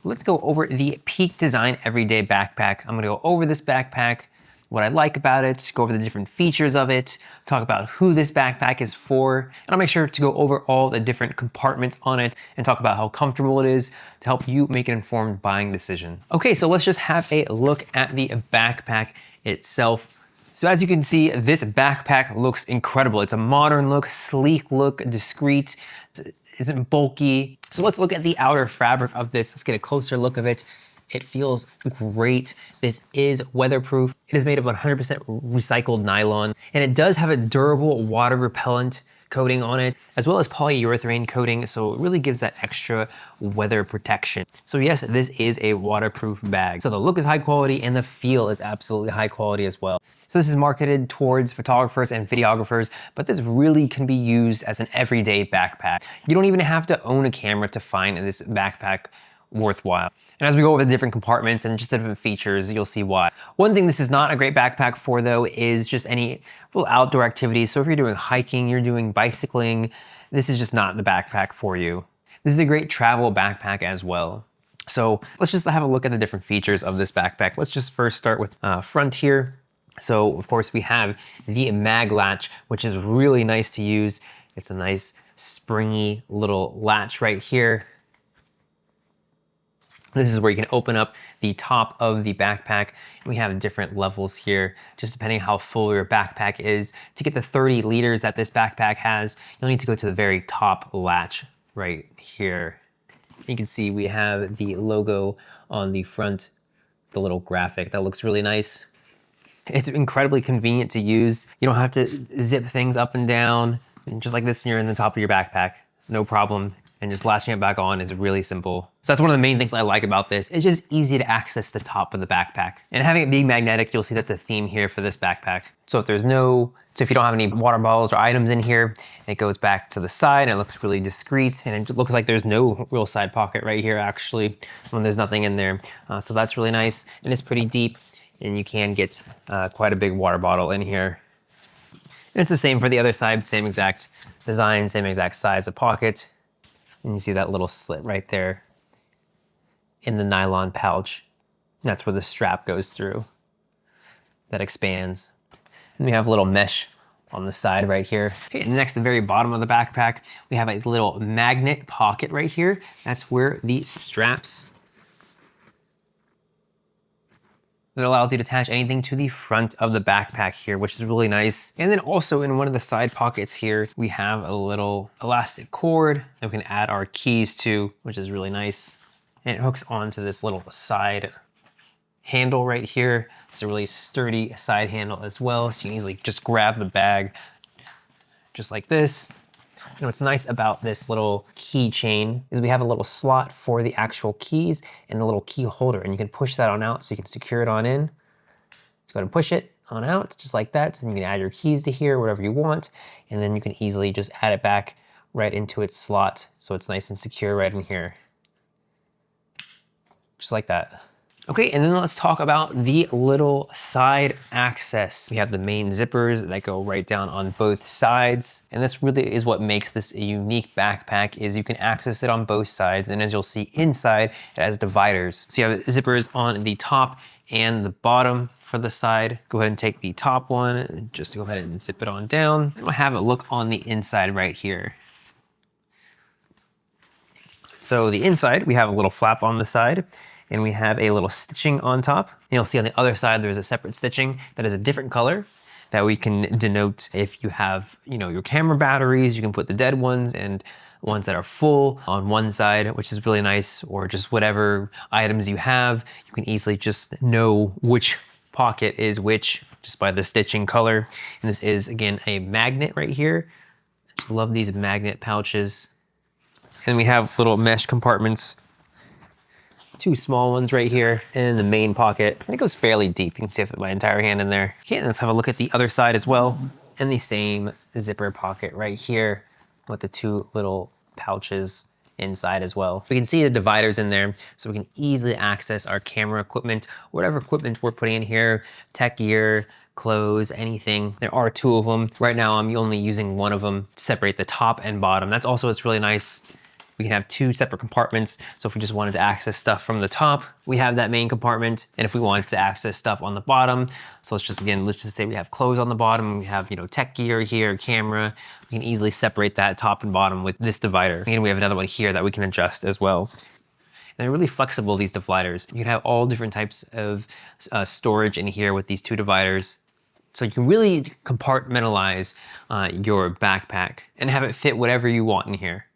Let's go over the 𝗕𝗘𝗧𝗦 Everyday Backpack. I'm gonna go over this backpack, what I like about it, go over the different features of it, talk about who this backpack is for, and I'll make sure to go over all the different compartments on it and talk about how comfortable it is to help you make an informed buying decision. Okay, so let's just have a look at the backpack itself. So as you can see, this backpack looks incredible. It's a modern look, sleek look, discreet. Isn't bulky. So let's look at the outer fabric of this. Let's get a closer look of it. It feels great. This is weatherproof. It is made of 100% recycled nylon, and it does have a durable water repellent coating on it, as well as polyurethane coating, so it really gives that extra weather protection. So yes, this is a waterproof bag. So the look is high quality and the feel is absolutely high quality as well. So this is marketed towards photographers and videographers, but this really can be used as an everyday backpack. You don't even have to own a camera to find this backpack worthwhile. And as we go over the different compartments and just the different features, you'll see why. One thing this is not a great backpack for though is just any real outdoor activities. So if you're doing hiking, you're doing bicycling, this is just not the backpack for you. This is a great travel backpack as well. So let's just have a look at the different features of this backpack. Let's just first start with front here. So of course we have the MagLatch, which is really nice to use. It's a nice springy little latch right here. This is where you can open up the top of the backpack. We have different levels here, just depending how full your backpack is. To get the 30 liters that this backpack has, you'll need to go to the very top latch right here. You can see we have the logo on the front, the little graphic. That looks really nice. It's incredibly convenient to use. You don't have to zip things up and down, and just like this, you're in the top of your backpack, no problem. And just latching it back on is really simple. So that's one of the main things I like about this. It's just easy to access the top of the backpack. And having it being magnetic, you'll see that's a theme here for this backpack. So if you don't have any water bottles or items in here, it goes back to the side and it looks really discreet. And it looks like there's no real side pocket right here actually, when there's nothing in there. So that's really nice. And it's pretty deep and you can get quite a big water bottle in here. And it's the same for the other side, same exact design, same exact size of pocket. And you see that little slit right there in the nylon pouch. That's where the strap goes through. That expands. And we have a little mesh on the side right here. Okay, and next, the very bottom of the backpack, we have a little magnet pocket right here. That's where the straps that allows you to attach anything to the front of the backpack here, which is really nice. And then also in one of the side pockets here, we have a little elastic cord that we can add our keys to, which is really nice. And it hooks onto this little side handle right here. It's a really sturdy side handle as well. So you can easily just grab the bag just like this. And what's nice about this little keychain is we have a little slot for the actual keys and a little key holder, and you can push that on out so you can secure it on in. Just go ahead and push it on out just like that, and you can add your keys to here, whatever you want, and then you can easily just add it back right into its slot so it's nice and secure right in here. Just like that. Okay, and then let's talk about the little side access. We have the main zippers that go right down on both sides. And this really is what makes this a unique backpack, is you can access it on both sides. And as you'll see inside, it has dividers. So you have zippers on the top and the bottom for the side. Go ahead and take the top one and just go ahead and zip it on down. And we'll have a look on the inside right here. So the inside, we have a little flap on the side, and we have a little stitching on top. And you'll see on the other side, there's a separate stitching that is a different color that we can denote if you have, your camera batteries, you can put the dead ones and ones that are full on one side, which is really nice, or just whatever items you have, you can easily just know which pocket is which just by the stitching color. And this is, again, a magnet right here. I just love these magnet pouches. And we have little mesh compartments, two small ones right here, and the main pocket. And it goes fairly deep. You can see I fit my entire hand in there. Okay, and let's have a look at the other side as well. And the same zipper pocket right here with the two little pouches inside as well. We can see the dividers in there, so we can easily access our camera equipment, whatever equipment we're putting in here, tech gear, clothes, anything. There are two of them. Right now, I'm only using one of them to separate the top and bottom. That's also what's really nice. We can have 2 separate compartments. So if we just wanted to access stuff from the top, we have that main compartment. And if we wanted to access stuff on the bottom, so let's just say we have clothes on the bottom, we have, tech gear here, camera, we can easily separate that top and bottom with this divider. And we have another one here that we can adjust as well. And they're really flexible, these dividers. You can have all different types of storage in here with these 2 dividers. So you can really compartmentalize your backpack and have it fit whatever you want in here.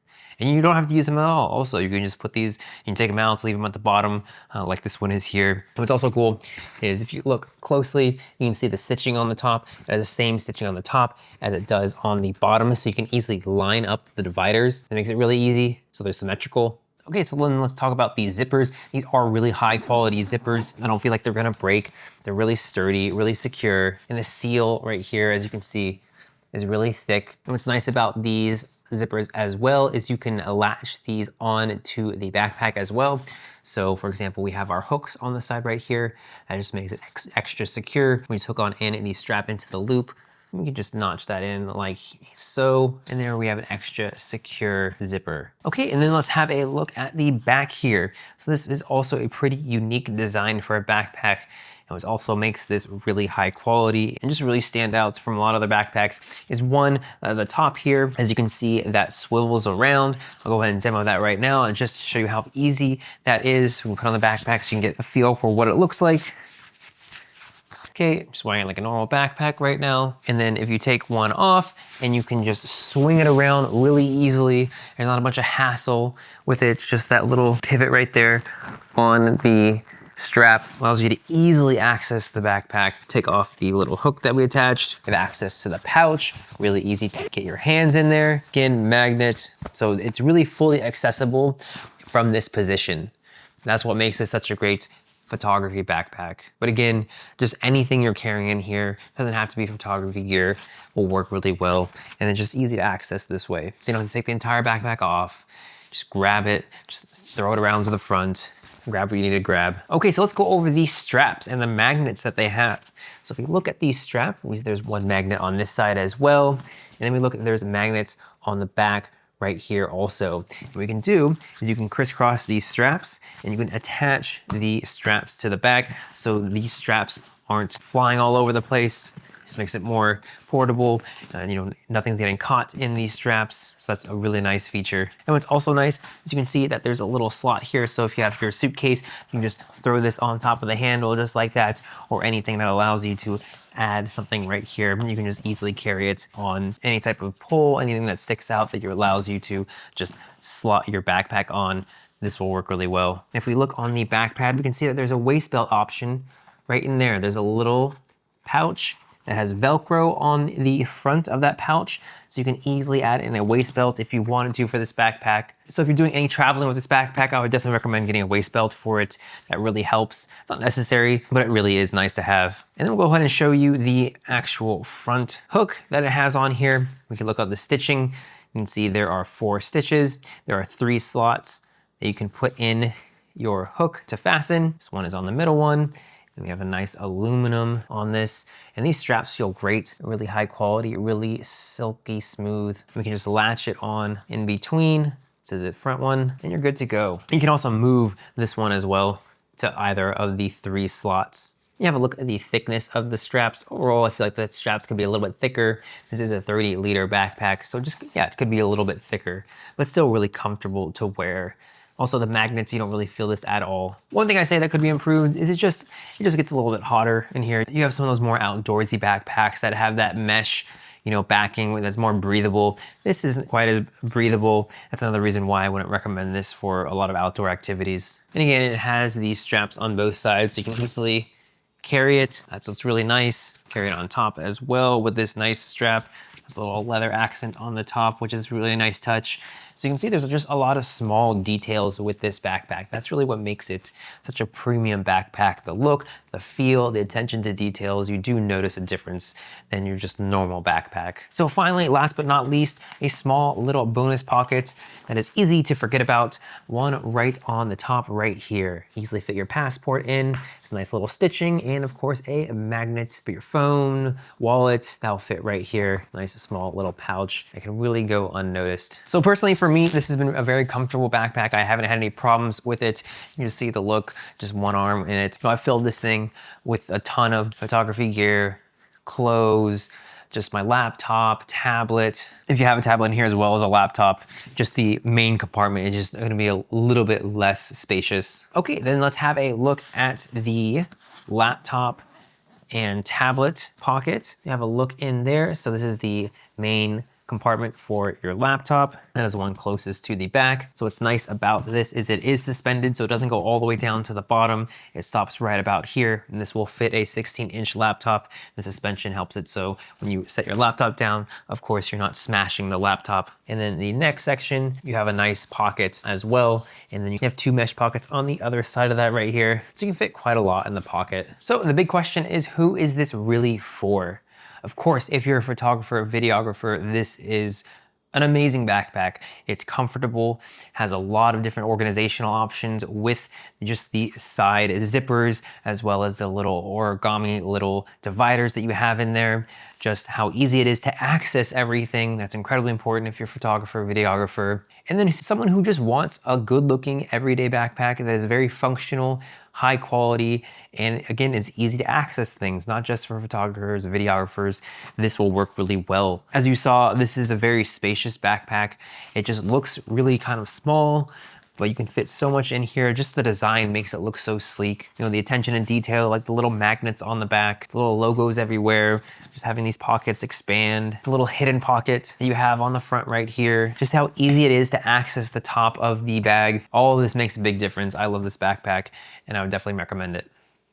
And you don't have to use them at all. Also, you can just put these, you can take them out, leave them at the bottom, like this one is here. What's also cool is if you look closely, you can see the stitching on the top. It has the same stitching on the top as it does on the bottom. So you can easily line up the dividers. That makes it really easy, so they're symmetrical. Okay, so then let's talk about these zippers. These are really high quality zippers. I don't feel like they're gonna break. They're really sturdy, really secure. And the seal right here, as you can see, is really thick. And what's nice about these zippers as well is you can latch these on to the backpack as well. So for example, we have our hooks on the side right here. That just makes it extra secure. We just hook on in and these strap into the loop. We can just notch that in like so, and there we have an extra secure zipper. Okay, and then let's have a look at the back here. So this is also a pretty unique design for a backpack. And what also makes this really high quality and just really stand out from a lot of other backpacks is one, the top here, as you can see, that swivels around. I'll go ahead and demo that right now and just show you how easy that is. We can put on the backpack so you can get a feel for what it looks like. Okay, just wearing it like a normal backpack right now. And then if you take one off and you can just swing it around really easily, there's not a bunch of hassle with it. It's just that little pivot right there on the strap allows you to easily access the backpack. Take off the little hook that we attached. You have access to the pouch, really easy to get your hands in there. Again, magnet. So it's really fully accessible from this position. That's what makes it such a great photography backpack. But again, just anything you're carrying in here, doesn't have to be photography gear, will work really well. And it's just easy to access this way. So you don't have to take the entire backpack off, just grab it, just throw it around to the front, grab what you need to grab. Okay, so let's go over these straps and the magnets that they have. So if we look at these straps, there's one magnet on this side as well. And then we look at, there's magnets on the back right here also. What we can do is you can crisscross these straps and you can attach the straps to the back so these straps aren't flying all over the place. This makes it more portable and nothing's getting caught in these straps. So that's a really nice feature. And what's also nice is you can see that there's a little slot here. So if you have your suitcase, you can just throw this on top of the handle just like that, or anything that allows you to add something right here. You can just easily carry it on any type of pole, anything that sticks out that allows you to just slot your backpack on. This will work really well. If we look on the back pad, we can see that there's a waist belt option right in there. There's a little pouch that has Velcro on the front of that pouch. So you can easily add in a waist belt if you wanted to for this backpack. So if you're doing any traveling with this backpack, I would definitely recommend getting a waist belt for it. That really helps. It's not necessary, but it really is nice to have. And then we'll go ahead and show you the actual front hook that it has on here. We can look at the stitching. You can see there are 4 stitches. There are 3 slots that you can put in your hook to fasten. This one is on the middle one. And we have a nice aluminum on this. And these straps feel great, really high quality, really silky smooth. We can just latch it on in between to the front one and you're good to go. You can also move this one as well to either of the 3 slots. You have a look at the thickness of the straps. Overall, I feel like the straps could be a little bit thicker. This is a 30-liter backpack, so just, yeah, it could be a little bit thicker, but still really comfortable to wear. Also, the magnets, you don't really feel this at all. One thing I say that could be improved is it just gets a little bit hotter in here. You have some of those more outdoorsy backpacks that have that mesh, backing that's more breathable. This isn't quite as breathable. That's another reason why I wouldn't recommend this for a lot of outdoor activities. And again, it has these straps on both sides, so you can easily carry it. That's what's really nice. Carry it on top as well with this nice strap. There's a little leather accent on the top, which is really a nice touch. So you can see there's just a lot of small details with this backpack. That's really what makes it such a premium backpack. The look, the feel, the attention to details, you do notice a difference than your just normal backpack. So finally, last but not least, a small little bonus pocket that is easy to forget about. One right on the top right here. Easily fit your passport in. It's a nice little stitching and of course a magnet for your phone, wallet, that'll fit right here. Nice small little pouch that can really go unnoticed. So personally for for me, this has been a very comfortable backpack. I haven't had any problems with it. You can see the look, just one arm in it. So I filled this thing with a ton of photography gear, clothes, just my laptop, tablet. If you have a tablet in here as well as a laptop, just the main compartment is just gonna be a little bit less spacious. Okay, then let's have a look at the laptop and tablet pocket. You have a look in there. So this is the main compartment for your laptop. That is the one closest to the back. So what's nice about this is it is suspended, so it doesn't go all the way down to the bottom. It stops right about here, and this will fit a 16-inch laptop. The suspension helps it so when you set your laptop down, of course, you're not smashing the laptop. And then the next section, you have a nice pocket as well. And then you have two mesh pockets on the other side of that right here. So you can fit quite a lot in the pocket. So the big question is, who is this really for? Of course, if you're a photographer, videographer, this is an amazing backpack. It's comfortable, has a lot of different organizational options with just the side zippers, as well as the little origami little dividers that you have in there. Just how easy it is to access everything. That's incredibly important if you're a photographer, videographer. And then someone who just wants a good looking everyday backpack that is very functional, high quality, and again, is easy to access things, not just for photographers, videographers. This will work really well. As you saw, this is a very spacious backpack. It just looks really kind of small, but you can fit so much in here. Just the design makes it look so sleek. You know, the attention and detail, like the little magnets on the back, the little logos everywhere, just having these pockets expand, the little hidden pocket that you have on the front right here, just how easy it is to access the top of the bag. All of this makes a big difference. I love this backpack and I would definitely recommend it.